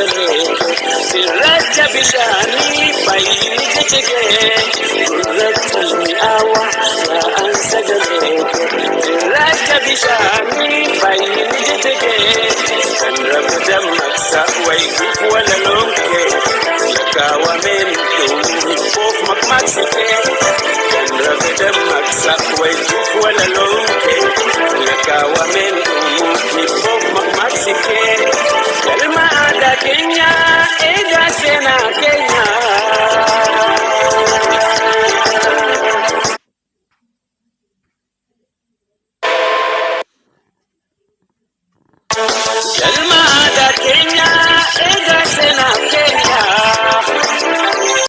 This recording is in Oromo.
sagalee sirracha bishaanii baay'inni jajjagee gurratti mi'aawa yaa'an sagalee sirracha bishaanii baay'inni jajjagee kan rafu dammaqsa wayituuf walaloomkee lakkaawameen dhuunfoof maqmaqsitee kan rafu dammaqsa wayituuf walaloomkee lakkaawameen dhuunfoof maqmaqsitee galma aadaa keenya eegaa seenaa keenya. Galma